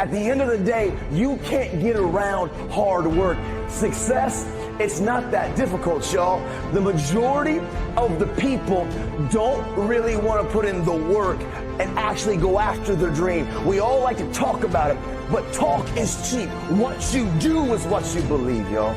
At the end of the day, you can't get around hard work. Success, it's not that difficult, y'all. The majority of the people don't really want to put in the work and actually go after their dream. We all like to talk about it, but talk is cheap. What you do is what you believe, y'all.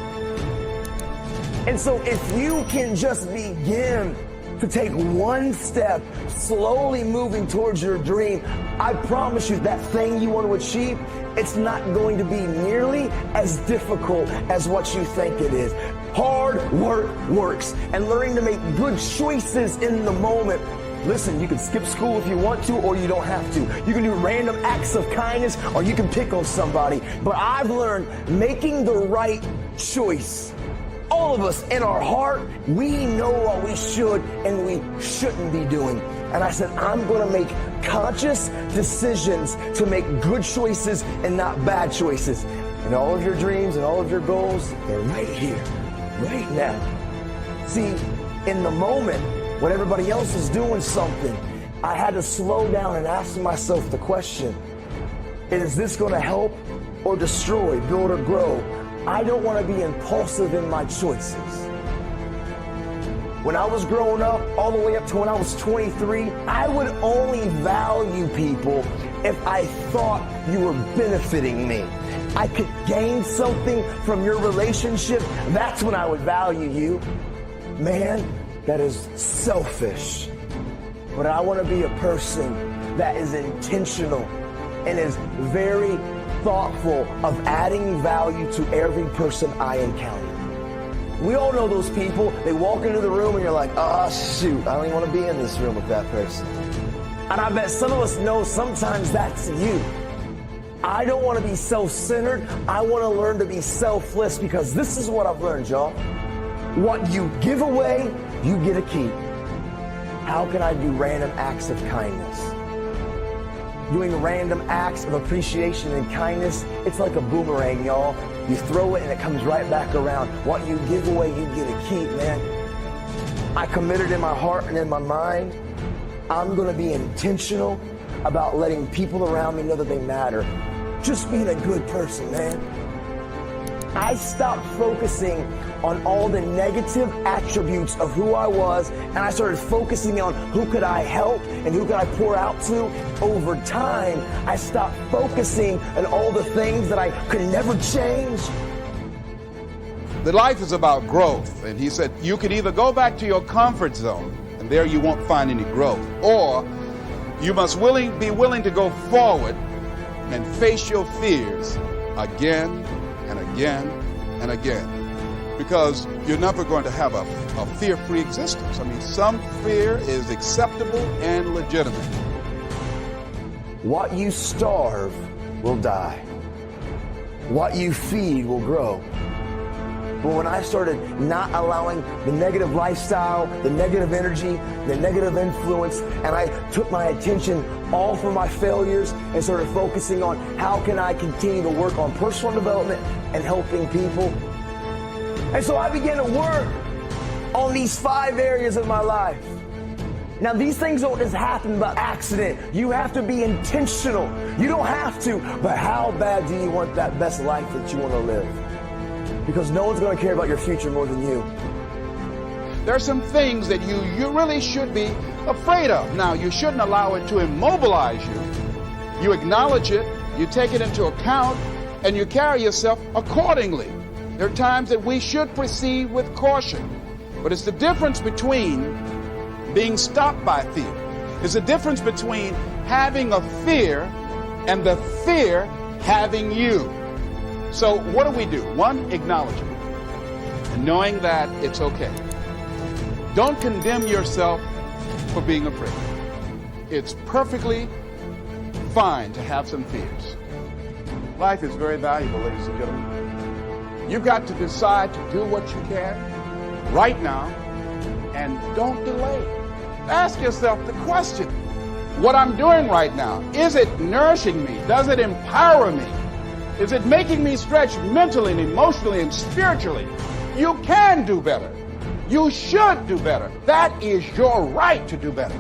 And so if you can just begin to take one step, slowly moving towards your dream, I promise you that thing you want to achieve, it's not going to be nearly as difficult as what you think it is. Hard work works, and learning to make good choices in the moment. Listen, you can skip school if you want to, or you don't have to. You can do random acts of kindness, or you can pick on somebody. But I've learned making the right choice. All of us in our heart, we know what we should and we shouldn't be doing. And I said, I'm going to make conscious decisions to make good choices and not bad choices. And all of your dreams and all of your goals, they're right here, right now. See, in the moment when everybody else is doing something, I had to slow down and ask myself the question, is this going to help or destroy, build or grow? I don't want to be impulsive in my choices. When I was growing up, all the way up to when I was 23, I would only value people if I thought you were benefiting me. I could gain something from your relationship. That's when I would value you. Man, that is selfish. But I want to be a person that is intentional and is very thoughtful of adding value to every person I encounter. We all know those people. They walk into the room and you're like, oh shoot, I don't even want to be in this room with that person. And I bet some of us know sometimes that's you. I don't want to be self-centered. I want to learn to be selfless, because this is what I've learned, y'all. What you give away, you get to keep. How can I do random acts of kindness? Doing random acts of appreciation and kindness, it's like a boomerang, y'all. You throw it and it comes right back around. What you give away, you get to keep, man. I committed in my heart and in my mind, I'm going to be intentional about letting people around me know that they matter. Just being a good person, man. I stopped focusing on all the negative attributes of who I was, and I started focusing on who could I help and who could I pour out to. Over time, I stopped focusing on all the things that I could never change. The life is about growth, and he said you could either go back to your comfort zone, and there you won't find any growth, or you must be willing to go forward and face your fears again and again and again, because you're never going to have a fear-free existence. I mean, some fear is acceptable and legitimate. What you starve will die. What you feed will grow. But when I started not allowing the negative lifestyle, the negative energy, the negative influence, and I took my attention off of my failures and started focusing on how can I continue to work on personal development and helping people. And so I began to work on these 5 areas of my life. Now, these things don't just happen by accident. You have to be intentional. You don't have to, but how bad do you want that best life that you want to live? Because no one's going to care about your future more than you. There are some things that you really should be afraid of. Now, you shouldn't allow it to immobilize you. You acknowledge it, you take it into account, and you carry yourself accordingly. There are times that we should proceed with caution. But it's the difference between being stopped by fear. It's the difference between having a fear and the fear having you. So what do? 1, acknowledge it, and knowing that it's okay. Don't condemn yourself for being afraid. It's perfectly fine to have some fears. Life is very valuable, ladies and gentlemen. You've got to decide to do what you can right now, and don't delay. Ask yourself the question, what I'm doing right now, is it nourishing me? Does it empower me? Is it making me stretch mentally and emotionally and spiritually? You can do better. You should do better. That is your right to do better.